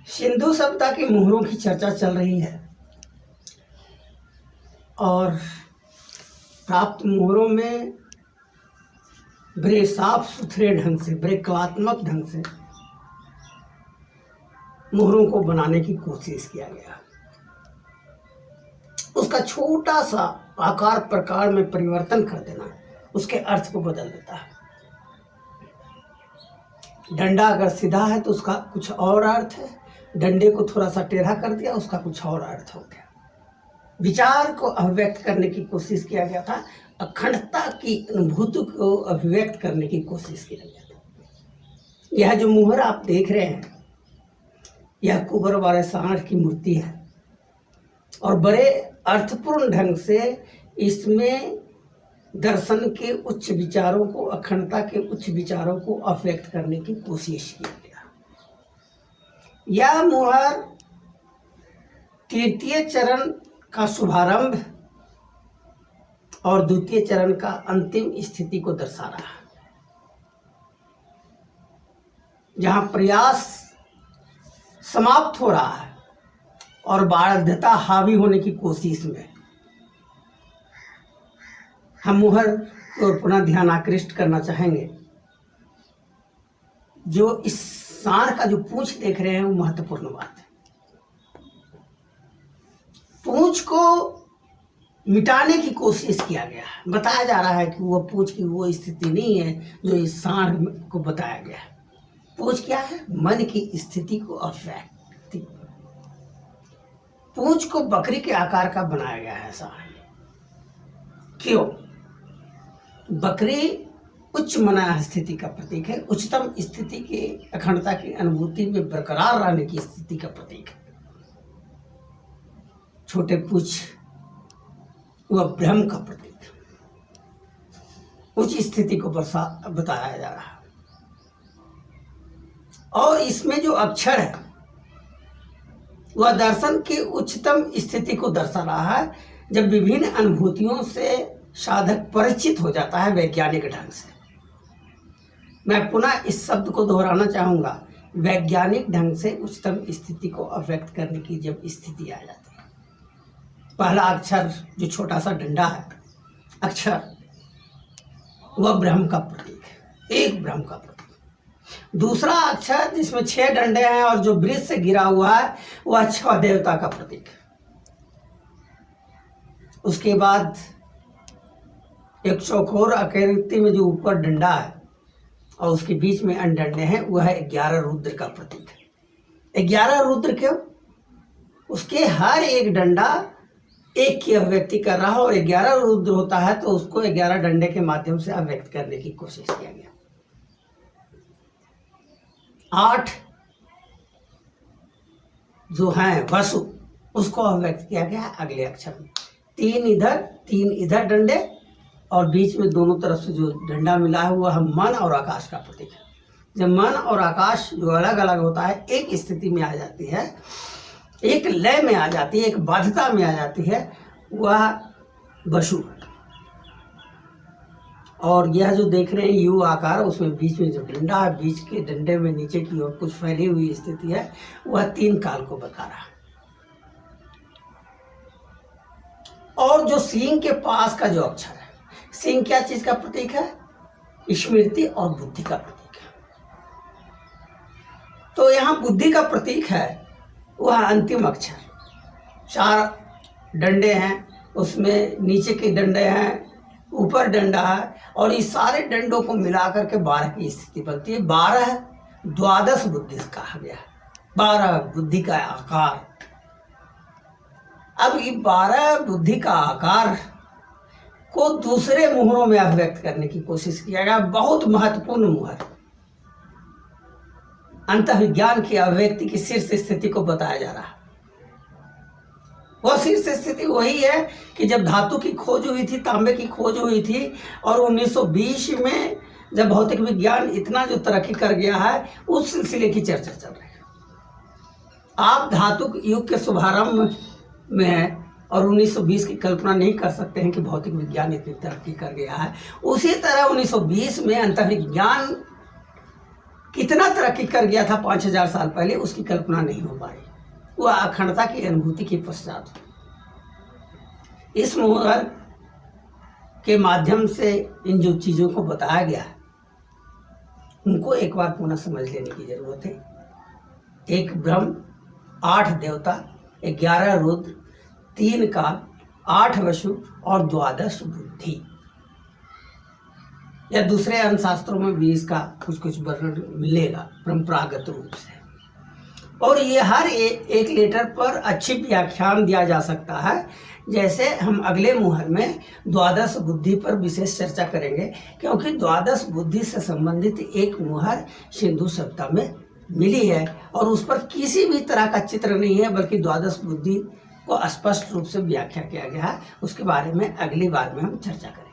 सिंधु सभ्यता की मोहरों की चर्चा चल रही है और प्राप्त मोहरों में बड़े साफ सुथरे ढंग से, बड़े कलात्मक ढंग से मोहरों को बनाने की कोशिश किया गया। उसका छोटा सा आकार प्रकार में परिवर्तन कर देना उसके अर्थ को बदल देता है। डंडा अगर सीधा है तो उसका कुछ और अर्थ है, डंडे को थोड़ा सा टेढ़ा कर दिया उसका कुछ और अर्थ हो गया। विचार को अभिव्यक्त करने की कोशिश किया गया था, अखंडता की अनुभूति को अभिव्यक्त करने की कोशिश किया गया था। यह जो मुहर आप देख रहे हैं यह कुबर वाले सांड की मूर्ति है और बड़े अर्थपूर्ण ढंग से इसमें दर्शन के उच्च विचारों को, अखंडता के उच्च विचारों को अभिव्यक्त करने की कोशिश की गया। यह मुहर तृतीय चरण का शुभारंभ और द्वितीय चरण का अंतिम स्थिति को दर्शा रहा है, जहां प्रयास समाप्त हो रहा है और बाध्यता हावी होने की कोशिश में हम मुहर को पुनः ध्यान आकृष्ट करना चाहेंगे। जो इस सांड का जो पूंछ देख रहे हैं वो महत्वपूर्ण बात है। पूंछ को मिटाने की कोशिश किया गया है। बताया जा रहा है कि वो पूंछ की वो स्थिति नहीं है जो इस सांड को बताया गया है। पूंछ क्या है? मन की स्थिति को अभिव्यक्त। पूंछ को बकरी के आकार का बनाया गया है सांड। क्यों? बकरी उच्च मना स्थिति का प्रतीक है, उच्चतम स्थिति के अखंडता की अनुभूति में बरकरार रहने की स्थिति का प्रतीक है। छोटे पूंछ वह ब्रह्म का प्रतीक है, उच्च स्थिति को बताया जा रहा है। और इसमें जो अक्षर है वह दर्शन की उच्चतम स्थिति को दर्शा रहा है, जब विभिन्न अनुभूतियों से साधक परिचित हो जाता है वैज्ञानिक ढंग से। मैं पुनः इस शब्द को दोहराना चाहूँगा, वैज्ञानिक ढंग से उच्चतम स्थिति को अभिव्यक्त करने की जब स्थिति आ जाती है। पहला अक्षर जो छोटा सा डंडा है, अक्षर वह ब्रह्म का प्रतीक है, एक ब्रह्म का प्रतीक। दूसरा अक्षर जिसमें 6 डंडे हैं और जो वृक्ष से गिरा हुआ है वह 6 देवता का प्रतीक है। उसके बाद एक चौकोर आकृति में जो ऊपर डंडा है और उसके बीच में अनडंडे हैं वह 11 रुद्र का प्रतीक है। 11 रुद्र क्यों? उसके हर एक डंडा एक की अभिव्यक्ति कर रहा है और 11 रुद्र होता है तो उसको 11 डंडे के माध्यम से अभिव्यक्त करने की कोशिश किया गया। 8 जो हैं वसु उसको अभिव्यक्त किया गया अगले अक्षर में। 3 इधर डंडे और बीच में दोनों तरफ से जो डंडा मिला है वह मन और आकाश का प्रतीक है। जब मन और आकाश जो अलग अलग होता है एक स्थिति में आ जाती है, एक लय में आ जाती है, एक बाध्यता में आ जाती है, वह वसु। और यह जो देख रहे हैं यू आकार, उसमें बीच में जो डंडा है, बीच के डंडे में नीचे की ओर कुछ फैली हुई स्थिति है, वह 3 काल को बता रहा है। और जो सींग के पास का जो अक्षर है, सींग क्या चीज का प्रतीक है? स्मृति और बुद्धि का प्रतीक है। तो यहाँ बुद्धि का प्रतीक है वह अंतिम अक्षर। 4 डंडे हैं, उसमें नीचे के डंडे हैं, ऊपर डंडा है और इस सारे डंडों को मिलाकर के 12 की स्थिति बनती है। 12 द्वादश बुद्धि कहा गया है, 12 बुद्धि का आकार। अब ये 12 बुद्धि का आकार को दूसरे मुहरों में अभिव्यक्त करने की कोशिश किया गया। बहुत महत्वपूर्ण मुहर, अंतर्विज्ञान की अभिव्यक्ति की शीर्ष स्थिति को बताया जा रहा है। वह शीर्ष स्थिति वही है कि जब धातु की खोज हुई थी, तांबे की खोज हुई थी और 1920 में जब भौतिक विज्ञान इतना जो तरक्की कर गया है, उस सिलसिले की चर्चा चल रही है। आप धातु युग के शुभारंभ में हैं और 1920 की कल्पना नहीं कर सकते हैं कि भौतिक विज्ञान इतनी तरक्की कर गया है। उसी तरह 1920 में अंतर्विज्ञान कितना तरक्की कर गया था 5000 साल पहले, उसकी कल्पना नहीं हो पाई। वह अखंडता की अनुभूति के पश्चात इस मुहर के माध्यम से इन जो चीज़ों को बताया गया है उनको एक बार पुनः समझ लेने की जरूरत है। एक ब्रह्म, 8 देवता, 11 रुद्र, 3 काल, 8 वसु और 12 बुद्धि। या दूसरे अन्य शास्त्रों में भी इसका कुछ वर्णन मिलेगा परंपरागत रूप से। और ये हर एक लेटर पर अच्छी व्याख्यान दिया जा सकता है। जैसे हम अगले मुहर में 12 बुद्धि पर विशेष चर्चा करेंगे, क्योंकि 12 बुद्धि से संबंधित एक मुहर सिंधु सभ्यता में मिली है और उस पर किसी भी तरह का चित्र नहीं है, बल्कि 12 बुद्धि को स्पष्ट रूप से व्याख्या किया गया है। उसके बारे में अगली बार में हम चर्चा करेंगे।